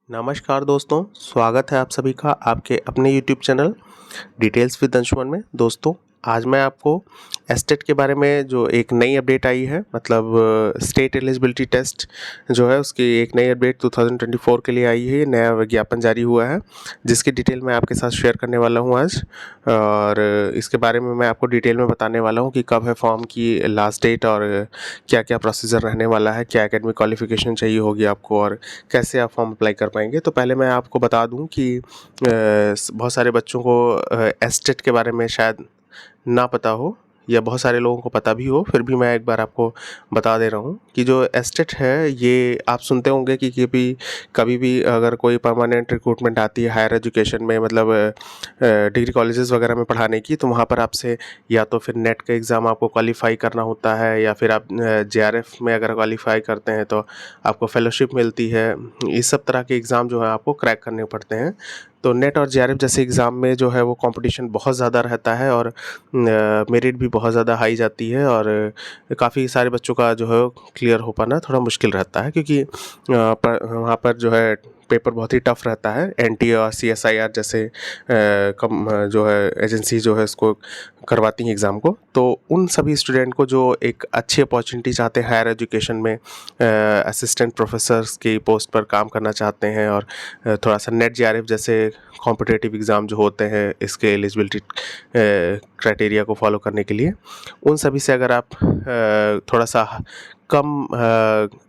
नमस्कार दोस्तों, स्वागत है आप सभी का आपके अपने YouTube channel details with Anshuman में। दोस्तों, आज मैं आपको एस्टेट के बारे में जो एक नई अपडेट आई है, मतलब स्टेट एलिजिबिलिटी टेस्ट जो है उसकी एक नई अपडेट 2024 के लिए आई है। नया विज्ञापन जारी हुआ है जिसकी डिटेल मैं आपके साथ शेयर करने वाला हूं आज, और इसके बारे में मैं आपको डिटेल में बताने वाला हूं कि कब है फॉर्म की लास्ट डेट और क्या क्या प्रोसीजर रहने वाला है, क्या एकेडमिक क्वालिफिकेशन चाहिए होगी आपको और कैसे आप फॉर्म अप्लाई कर पाएंगे। तो पहले मैं आपको बता दूं कि बहुत सारे बच्चों को एस्टेट के बारे में शायद ना पता हो या बहुत सारे लोगों को पता भी हो, फिर भी मैं एक बार आपको बता दे रहा हूँ कि जो एस्टेट है ये आप सुनते होंगे कि कभी भी अगर कोई परमानेंट रिक्रूटमेंट आती है हायर एजुकेशन में, मतलब डिग्री कॉलेजेस वगैरह में पढ़ाने की, तो वहाँ पर आपसे या तो फिर नेट का एग्ज़ाम आपको क्वालिफाई करना होता है या फिर आप जेआरएफ में अगर क्वालिफाई करते हैं तो आपको फेलोशिप मिलती है। इस सब तरह के एग्ज़ाम जो है आपको क्रैक करने पड़ते हैं। तो नेट और जेआरएफ जैसे एग्ज़ाम में जो है वो कंपटीशन बहुत ज़्यादा रहता है और मेरिट भी बहुत ज़्यादा हाई जाती है, और काफ़ी सारे बच्चों का जो है क्लियर हो पाना थोड़ा मुश्किल रहता है, क्योंकि वहाँ पर जो है पेपर बहुत ही टफ रहता है। एनटीए और सीएसआईआर जैसे जो है एजेंसी जो है इसको करवाती हैं एग्ज़ाम को। तो उन सभी स्टूडेंट को जो एक अच्छी अपॉर्चुनिटी चाहते हैं हायर एजुकेशन में, असिस्टेंट प्रोफेसर्स की पोस्ट पर काम करना चाहते हैं और थोड़ा सा नेट जेआरएफ जैसे कॉम्पिटिटिव एग्ज़ाम जो होते हैं इसके एलिजिबिलिटी क्राइटेरिया को फॉलो करने के लिए, उन सभी से अगर आप थोड़ा सा कम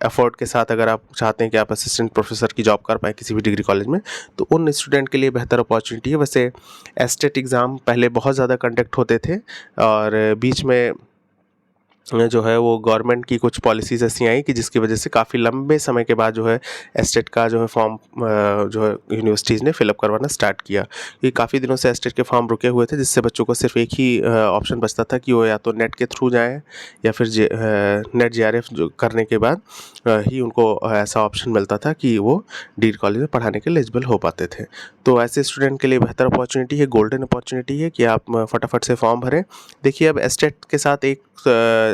एफर्ट के साथ अगर आप चाहते हैं कि आप असिस्टेंट प्रोफेसर की जॉब कर पाएँ किसी भी डिग्री कॉलेज में, तो उन स्टूडेंट के लिए बेहतर अपॉर्चुनिटी है। वैसे एस्टेट एग्ज़ाम पहले बहुत ज़्यादा कंडक्ट होते थे और बीच में जो है वो गवर्नमेंट की कुछ पॉलिसीज़ ऐसी आई कि जिसकी वजह से काफ़ी लंबे समय के बाद जो है एस्टेट का जो है फॉर्म जो है यूनिवर्सिटीज़ ने फिलअप करवाना स्टार्ट किया। ये काफ़ी दिनों से एस्टेट के फॉर्म रुके हुए थे, जिससे बच्चों को सिर्फ एक ही ऑप्शन बचता था कि वो या तो नेट के थ्रू जाएँ या फिर नेट जेआरएफ जो करने के बाद ही उनको ऐसा ऑप्शन मिलता था कि वो डिग्री कॉलेज में पढ़ाने के लिए एलिजिबल हो पाते थे। तो ऐसे स्टूडेंट के लिए बेहतर अपॉर्चुनिटी है, गोल्डन अपॉर्चुनिटी है कि आप फटाफट से फॉर्म भरें। देखिए, अब एस्टेट के साथ एक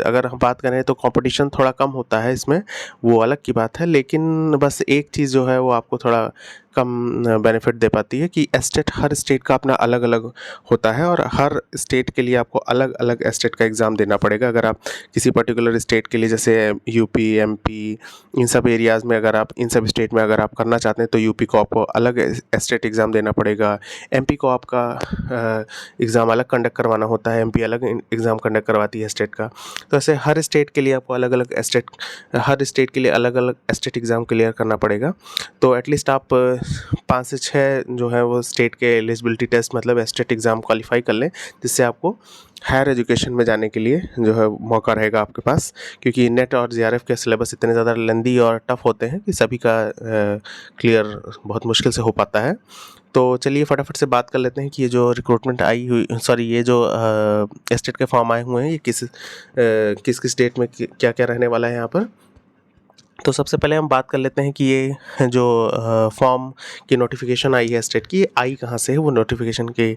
अगर हम बात करें तो कंपटीशन थोड़ा कम होता है इसमें, वो अलग की बात है, लेकिन बस एक चीज़ जो है वो आपको थोड़ा कम बेनिफिट दे पाती है कि एस्टेट हर स्टेट का अपना अलग अलग होता है और हर स्टेट के लिए आपको अलग अलग एस्टेट का एग्ज़ाम देना पड़ेगा। अगर आप किसी पर्टिकुलर स्टेट के लिए, जैसे यूपी, एमपी, इन सब एरियाज़ में अगर आप इन सब स्टेट में अगर आप करना चाहते हैं तो यूपी को आपको अलग एस्टेट एग्ज़ाम देना पड़ेगा। एमपी को आपका एग्ज़ाम अलग कंडक्ट करवाना होता है, एमपी अलग एग्ज़ाम कंडक्ट करवाती है स्टेट का। तो ऐसे हर स्टेट के लिए आपको हर स्टेट के लिए अलग अलग एस्टेट एग्ज़ाम क्लियर करना पड़ेगा। तो एटलीस्ट आप 5 से 6 जो है वो स्टेट के एलिजिबिलिटी टेस्ट, मतलब एस्टेट एग्ज़ाम क्वालिफाई कर लें, जिससे आपको हायर एजुकेशन में जाने के लिए जो है मौका रहेगा आपके पास। क्योंकि नेट और जेआरएफ के सिलेबस इतने ज़्यादा लेंदी और टफ होते हैं कि सभी का क्लियर बहुत मुश्किल से हो पाता है। तो चलिए फटाफट से बात कर लेते हैं कि ये जो रिक्रूटमेंट आई हुई, सॉरी, ये जो एस्टेट के फॉर्म आए हुए हैं, ये किस किस स्टेट में क्या क्या रहने वाला है यहाँ पर। तो सबसे पहले हम बात कर लेते हैं कि ये जो फॉर्म की नोटिफिकेशन आई है स्टेट की, आई कहाँ से है। वो नोटिफिकेशन के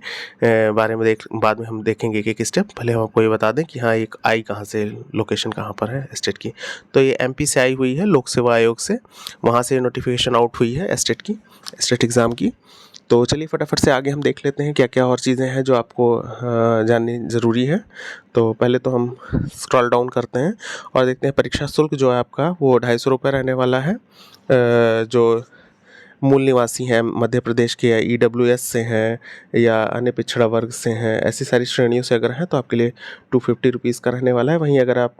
बारे में बाद में हम देखेंगे कि किस स्टेप। पहले हम आपको ये बता दें कि हाँ, एक आई कहाँ से, लोकेशन कहाँ पर है स्टेट की। तो ये एमपी से आई हुई है, लोक सेवा आयोग से, वहाँ से नोटिफिकेशन आउट हुई है स्टेट एग्ज़ाम की। तो चलिए फटाफट से आगे हम देख लेते हैं क्या क्या और चीज़ें हैं जो आपको जाननी ज़रूरी है। तो पहले तो हम स्क्रॉल डाउन करते हैं और देखते हैं परीक्षा शुल्क जो है आपका वो 250 रुपये रहने वाला है। जो मूल निवासी हैं, मध्य प्रदेश के या ईडब्ल्यूएस से हैं या अन्य पिछड़ा वर्ग से हैं, ऐसी सारी श्रेणियों से अगर हैं तो आपके लिए 250 रुपीज़ का रहने वाला है। वहीं अगर आप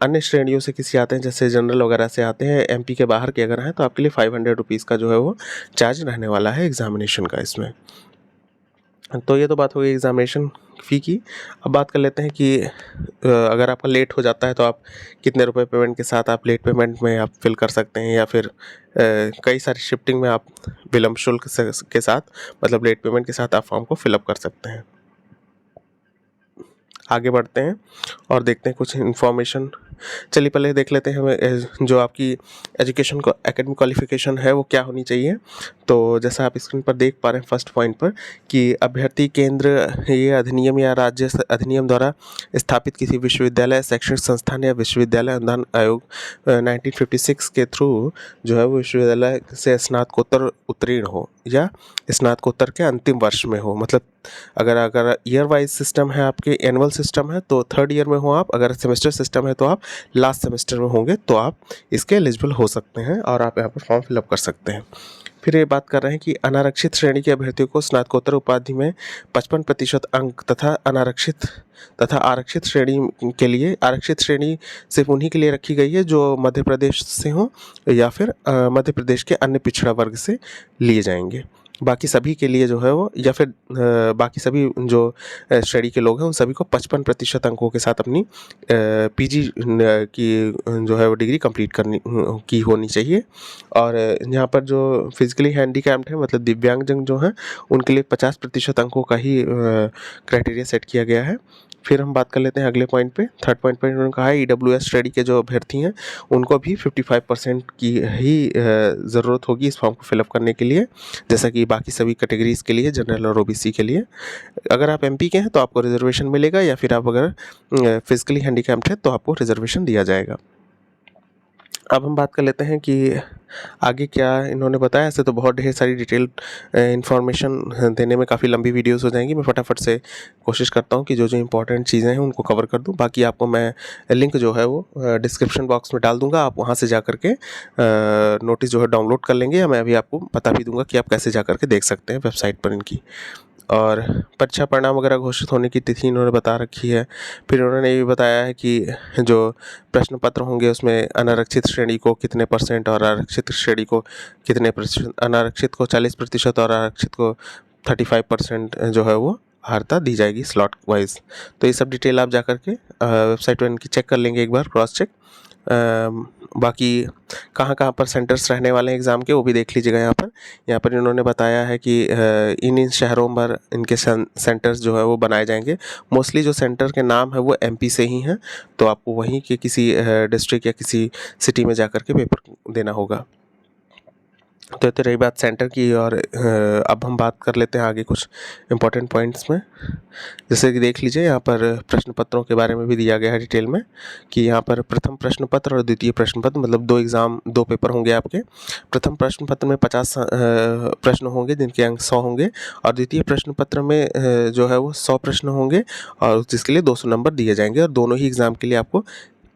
अन्य श्रेणियों से किसी आते हैं, जैसे जनरल वगैरह से आते हैं, एमपी के बाहर के अगर हैं, तो आपके लिए 500 रुपीज़ का जो है वो चार्ज रहने वाला है एग्ज़ामिनेशन का इसमें। तो ये तो बात हो गई एग्ज़ामिनेशन फ़ी की। अब बात कर लेते हैं कि अगर आपका लेट हो जाता है तो आप कितने रुपए पेमेंट के साथ आप लेट पेमेंट में आप फिल कर सकते हैं, या फिर कई सारी शिफ्टिंग में आप विलम्ब शुल्क के साथ, मतलब लेट पेमेंट के साथ आप फॉर्म को फिलअप कर सकते हैं। आगे बढ़ते हैं और देखते हैं कुछ इन्फॉर्मेशन चलिए पहले देख लेते हैं हमें जो आपकी एजुकेशन को एकेडमिक क्वालिफिकेशन है वो क्या होनी चाहिए। तो जैसा आप स्क्रीन पर देख पा रहे हैं फर्स्ट पॉइंट पर कि अभ्यर्थी केंद्र ये अधिनियम या राज्य अधिनियम द्वारा स्थापित किसी विश्वविद्यालय, शैक्षणिक संस्थान या विश्वविद्यालय अनुदान आयोग 1956 के थ्रू जो है वो विश्वविद्यालय से स्नातकोत्तर उत्तीर्ण हो या स्नातकोत्तर के अंतिम वर्ष में हो। मतलब अगर ईयर वाइज सिस्टम है, आपके एनुअल सिस्टम है तो थर्ड ईयर में हो आप, अगर सेमेस्टर सिस्टम है तो आप लास्ट सेमेस्टर में होंगे, तो आप इसके एलिजिबल हो सकते हैं और आप यहाँ पर फॉर्म फिलअप कर सकते हैं। फिर ये बात कर रहे हैं कि अनारक्षित श्रेणी के अभ्यर्थियों को स्नातकोत्तर उपाधि में 55% अंक तथा अनारक्षित तथा आरक्षित श्रेणी के लिए, आरक्षित श्रेणी सिर्फ उन्हीं के लिए रखी गई है जो मध्य प्रदेश से हों या फिर मध्य प्रदेश के अन्य पिछड़ा वर्ग से लिए जाएंगे। बाकी सभी के लिए जो है वो या फिर बाकी सभी जो श्रेणी के लोग हैं उन सभी को 55% अंकों के साथ अपनी पीजी की जो है वो डिग्री कंप्लीट की होनी चाहिए। और यहाँ पर जो फिजिकली हैंडीकैप्ड है मतलब दिव्यांगजन जो हैं उनके लिए 50% अंकों का ही क्राइटेरिया सेट किया गया है। फिर हम बात कर लेते हैं अगले पॉइंट पे। थर्ड पॉइंट पर उन्होंने कहा है EWS श्रेणी के जो अभ्यर्थी हैं उनको भी 55% की ही ज़रूरत होगी इस फॉर्म को फिलअप करने के लिए, जैसा कि बाकी सभी कैटेगरीज़ के लिए, जनरल और OBC के लिए। अगर आप MP के हैं तो आपको रिजर्वेशन मिलेगा या फिर आप अगर फिजिकली हैंडीकैप्ड है तो आपको रिजर्वेशन दिया जाएगा। अब हम बात कर लेते हैं कि आगे क्या इन्होंने बताया। ऐसे तो बहुत ढेर सारी डिटेल इन्फॉर्मेशन देने में काफ़ी लंबी वीडियोस हो जाएंगी। मैं फटाफट से कोशिश करता हूँ कि जो जो इंपॉर्टेंट चीज़ें हैं उनको कवर कर दूँ। बाकी आपको मैं लिंक जो है वो डिस्क्रिप्शन बॉक्स में डाल दूँगा, आप वहाँ से जा कर के नोटिस जो है डाउनलोड कर लेंगे, या मैं अभी आपको बता भी दूँगा कि आप कैसे जा कर के देख सकते हैं वेबसाइट पर इनकी। और परीक्षा परिणाम वगैरह घोषित होने की तिथि इन्होंने बता रखी है। फिर उन्होंने ये भी बताया है कि जो प्रश्न पत्र होंगे उसमें अनारक्षित श्रेणी को कितने % और आरक्षित श्रेणी को कितने %, अनारक्षित को 40% और आरक्षित को 35% जो है वो अर्हता दी जाएगी स्लॉट वाइज। तो ये सब डिटेल आप जा कर के वेबसाइट पर इनकी चेक कर लेंगे एक बार, क्रॉस चेक। बाकी कहाँ कहाँ पर सेंटर्स रहने वाले हैं एग्ज़ाम के वो भी देख लीजिएगा। यहाँ पर इन्होंने बताया है कि इन शहरों पर इनके सेंटर्स जो है वो बनाए जाएंगे। मोस्टली जो सेंटर के नाम है वो MP से ही हैं, तो आपको वहीं के किसी डिस्ट्रिक्ट या किसी सिटी में जा कर के पेपर देना होगा। तो रही बात सेंटर की, और अब हम बात कर लेते हैं आगे कुछ इम्पोर्टेंट पॉइंट्स में। जैसे कि देख लीजिए यहाँ पर प्रश्न पत्रों के बारे में भी दिया गया है डिटेल में कि यहाँ पर प्रथम प्रश्न पत्र और द्वितीय प्रश्न पत्र मतलब 2 पेपर होंगे आपके। प्रथम प्रश्न पत्र में 50 प्रश्न होंगे जिनके अंक 100 होंगे, और द्वितीय प्रश्न पत्र में जो है वो 100 प्रश्न होंगे और जिसके लिए 200 नंबर दिए जाएंगे। और दोनों ही एग्ज़ाम के लिए आपको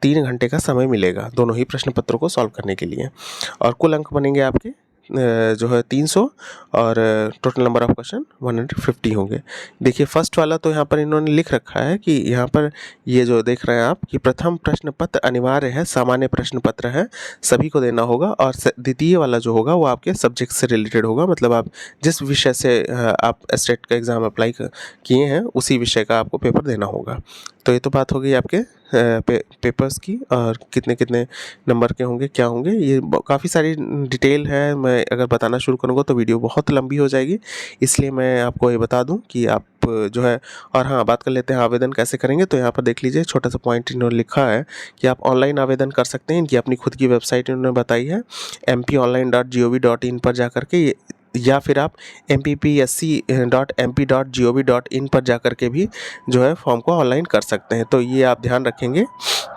3 घंटे का समय मिलेगा दोनों ही प्रश्न पत्रों को सॉल्व करने के लिए। और कुल अंक बनेंगे आपके जो है 300 और टोटल नंबर ऑफ क्वेश्चन 150 होंगे। देखिए फर्स्ट वाला तो यहाँ पर इन्होंने लिख रखा है कि यहाँ पर ये जो देख रहे हैं आप कि प्रथम प्रश्न पत्र अनिवार्य है, सामान्य प्रश्न पत्र है, सभी को देना होगा। और द्वितीय वाला जो होगा वो आपके सब्जेक्ट से रिलेटेड होगा, मतलब आप जिस विषय से आप स्टेट का एग्ज़ाम अप्लाई किए हैं उसी विषय का आपको पेपर देना होगा। तो ये तो बात हो गई आपके पेपर्स की, और कितने कितने नंबर के होंगे क्या होंगे, ये काफ़ी सारी डिटेल है। मैं अगर बताना शुरू करूँगा तो वीडियो बहुत लंबी हो जाएगी, इसलिए मैं आपको ये बता दूं कि आप जो है। और हाँ, बात कर लेते हैं आवेदन कैसे करेंगे। तो यहाँ पर देख लीजिए छोटा सा पॉइंट इन्होंने लिखा है कि आप ऑनलाइन आवेदन कर सकते हैं। इनकी अपनी खुद की वेबसाइट इन्होंने बताई है mponline.gov.in पर जा कर के, या फिर आप mppsc.mp.gov.in पर जा कर के भी जो है फॉर्म को ऑनलाइन कर सकते हैं। तो ये आप ध्यान रखेंगे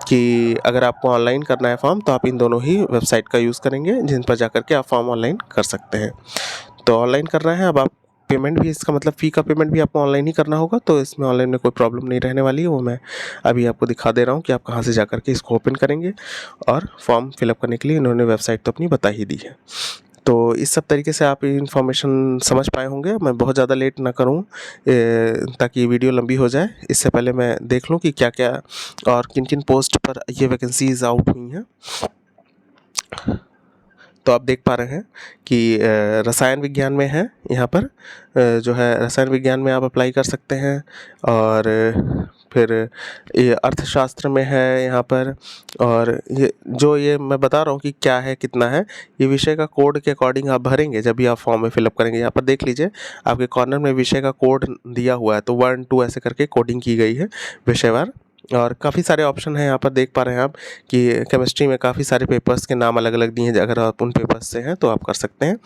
कि अगर आपको ऑनलाइन करना है फॉर्म तो आप इन दोनों ही वेबसाइट का यूज़ करेंगे जिन पर जा कर के आप फॉर्म ऑनलाइन कर सकते हैं। तो ऑनलाइन कर रहे हैं। अब आप पेमेंट भी, इसका मतलब फ़ी का पेमेंट भी आपको ऑनलाइन ही करना होगा, तो इसमें ऑनलाइन में कोई प्रॉब्लम नहीं रहने वाली है। वो मैं अभी आपको दिखा दे रहा हूँ कि आप कहाँ से जा कर के इसको ओपन करेंगे। और फॉर्म फिलअप करने के लिए इन्होंने वेबसाइट तो अपनी बता ही दी है। तो इस सब तरीके से आप इन्फॉर्मेशन समझ पाए होंगे। मैं बहुत ज़्यादा लेट ना करूं ताकि वीडियो लंबी हो जाए। इससे पहले मैं देख लूं कि क्या क्या और किन किन पोस्ट पर ये वैकेंसीज आउट हुई हैं। तो आप देख पा रहे हैं कि रसायन विज्ञान में है, यहाँ पर जो है रसायन विज्ञान में आप अप्लाई कर सकते हैं। और फिर ये अर्थशास्त्र में है यहाँ पर। और ये मैं बता रहा हूँ कि क्या है कितना है, ये विषय का कोड के अकॉर्डिंग आप भरेंगे जब भी आप फॉर्म में फिलअप करेंगे। यहाँ पर देख लीजिए आपके कॉर्नर में विषय का कोड दिया हुआ है, तो 1 2 ऐसे करके कोडिंग की गई है विषयवार। और काफ़ी सारे ऑप्शन हैं यहाँ पर, देख पा रहे हैं आप कि केमिस्ट्री में काफ़ी सारे पेपर्स के नाम अलग अलग दिए हैं, अगर आप उन पेपर्स से हैं तो आप कर सकते हैं।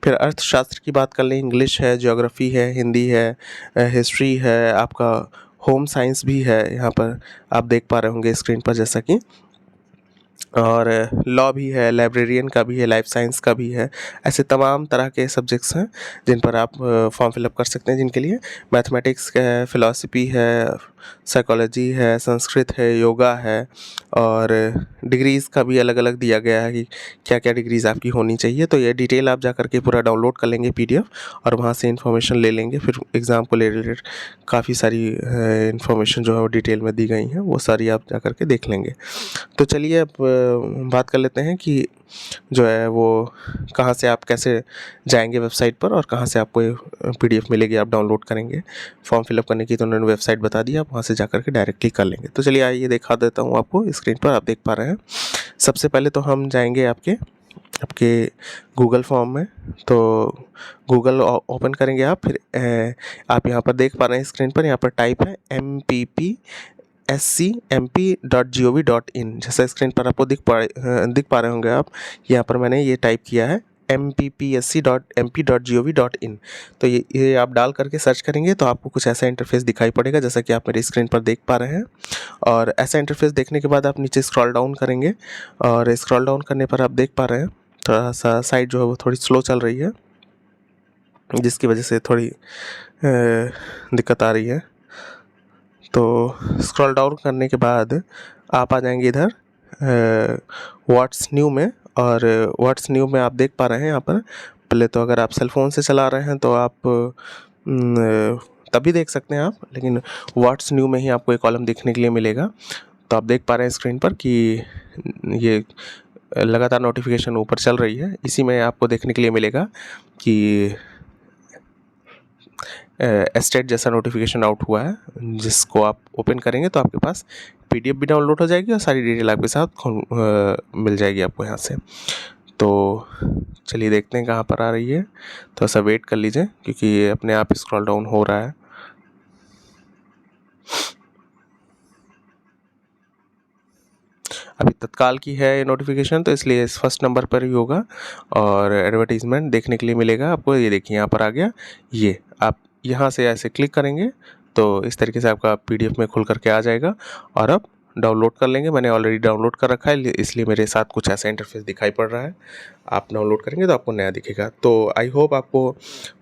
फिर अर्थशास्त्र की बात कर लें, इंग्लिश है, ज्योग्राफी है, हिंदी है, हिस्ट्री है, आपका होम साइंस भी है, यहाँ पर आप देख पा रहे होंगे स्क्रीन पर जैसा कि, और लॉ भी है, लाइब्रेरियन का भी है, लाइफ साइंस का भी है। ऐसे तमाम तरह के सब्जेक्ट्स हैं जिन पर आप फॉर्म फिलअप कर सकते हैं, जिनके लिए मैथमेटिक्स है, फ़िलासफ़ी है, साइकोलॉजी है, संस्कृत है, योगा है, और डिग्रीज़ का भी अलग अलग दिया गया है कि क्या क्या डिग्रीज़ आपकी होनी चाहिए। तो ये डिटेल आप जा करके पूरा डाउनलोड कर लेंगे PDF, और वहाँ से इन्फॉर्मेशन ले लेंगे। फिर एग्ज़ाम को रिलेटेड काफ़ी सारी इन्फॉर्मेशन जो है वो डिटेल में दी गई हैं, वो सारी आप जा करके देख लेंगे। तो चलिए अब बात कर लेते हैं कि जो है वो कहाँ से आप कैसे जाएंगे वेबसाइट पर, और कहाँ से आपको ये PDF मिलेगी, आप डाउनलोड करेंगे। फॉर्म फिलअप करने की तो उन्होंने वेबसाइट बता दी, आप वहाँ से जा करके डायरेक्टली कर लेंगे। तो चलिए आइए दिखा देता हूँ आपको स्क्रीन पर, आप देख पा रहे हैं। सबसे पहले तो हम जाएंगे आपके गूगल फॉर्म में। तो गूगल ओपन करेंगे आप, फिर आप यहाँ पर देख पा रहे हैं स्क्रीन पर, यहाँ पर टाइप है mppscmp.gov.in। जैसा स्क्रीन पर आपको दिख पा रहे होंगे आप, यहाँ पर मैंने ये टाइप किया है mppsc.mp.gov.in। तो ये आप डाल करके सर्च करेंगे तो आपको कुछ ऐसा इंटरफेस दिखाई पड़ेगा जैसा कि आप मेरी स्क्रीन पर देख पा रहे हैं। और ऐसा इंटरफेस देखने के बाद आप नीचे स्क्रॉल डाउन करेंगे, और स्क्रॉल डाउन करने पर आप देख पा रहे हैं थोड़ा सा साइट जो है वो थोड़ी स्लो चल रही है, जिसकी वजह से थोड़ी दिक्कत आ रही है। तो स्क्रॉल डाउन करने के बाद आप आ जाएंगे इधर व्हाट्स न्यू में, और व्हाट्स न्यू में आप देख पा रहे हैं यहाँ पर। पहले तो अगर आप सेल फ़ोन से चला रहे हैं तो आप तभी देख सकते हैं आप, लेकिन व्हाट्स न्यू में ही आपको एक कॉलम देखने के लिए मिलेगा। तो आप देख पा रहे हैं स्क्रीन पर कि ये लगातार नोटिफिकेशन ऊपर चल रही है। इसी में आपको देखने के लिए मिलेगा कि एस्टेट जैसा नोटिफिकेशन आउट हुआ है, जिसको आप ओपन करेंगे तो आपके पास PDF भी डाउनलोड हो जाएगी और सारी डिटेल आपके साथ मिल जाएगी आपको यहाँ से। तो चलिए देखते हैं कहाँ पर आ रही है, थोड़ा सा वेट कर लीजिए क्योंकि ये अपने आप स्क्रॉल डाउन हो रहा है। अभी तत्काल की है ये नोटिफिकेशन, तो इसलिए इस फर्स्ट नंबर पर ही होगा, और एडवर्टीज़मेंट देखने के लिए मिलेगा आपको। ये देखिए यहाँ पर आ गया, ये आप यहाँ से ऐसे क्लिक करेंगे तो इस तरीके से आपका PDF में खुल करके आ जाएगा, और अब डाउनलोड कर लेंगे। मैंने ऑलरेडी डाउनलोड कर रखा है, इसलिए मेरे साथ कुछ ऐसा इंटरफेस दिखाई पड़ रहा है। आप डाउनलोड करेंगे तो आपको नया दिखेगा। तो आई होप आपको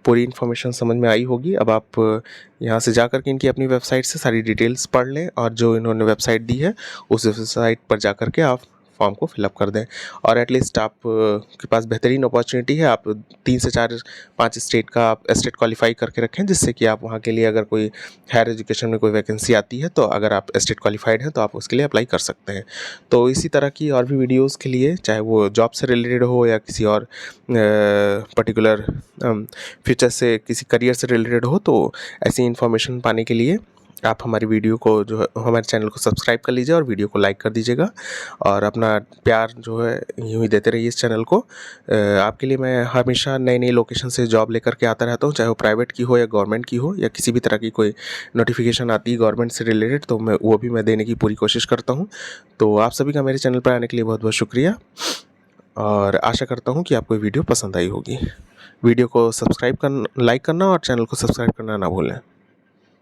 पूरी इन्फॉर्मेशन समझ में आई होगी। अब आप यहाँ से जा कर के इनकी अपनी वेबसाइट से सारी डिटेल्स पढ़ लें, और जो इन्होंने वेबसाइट दी है उस वेबसाइट पर जा कर के आप फॉर्म को फिलअप कर दें। और एटलीस्ट आप के पास बेहतरीन अपॉर्चुनिटी है, आप 3 से 4-5 स्टेट का आप स्टेट क्वालिफाई करके रखें, जिससे कि आप वहाँ के लिए अगर कोई हायर एजुकेशन में कोई वैकेंसी आती है तो अगर आप स्टेट क्वालिफाइड हैं तो आप उसके लिए अप्लाई कर सकते हैं। तो इसी तरह की और भी वीडियोज़ के लिए, चाहे वो जॉब से रिलेटेड हो या किसी और पर्टिकुलर फ्यूचर से किसी करियर से रिलेटेड हो, तो ऐसी इन्फॉर्मेशन पाने के लिए आप हमारी वीडियो को जो है हमारे चैनल को सब्सक्राइब कर लीजिए और वीडियो को लाइक कर दीजिएगा, और अपना प्यार जो है यूँ ही देते रहिए इस चैनल को। आपके लिए मैं हमेशा नई नई लोकेशन से जॉब लेकर के आता रहता हूँ, चाहे वो प्राइवेट की हो या गवर्नमेंट की हो, या किसी भी तरह की कोई नोटिफिकेशन आती है गवर्नमेंट से रिलेटेड तो वो भी मैं देने की पूरी कोशिश करता हूँ। तो आप सभी का मेरे चैनल पर आने के लिए बहुत बहुत शुक्रिया, और आशा करता हूँ कि आपको वीडियो पसंद आई होगी। वीडियो को लाइक करना और चैनल को सब्सक्राइब करना ना भूलें।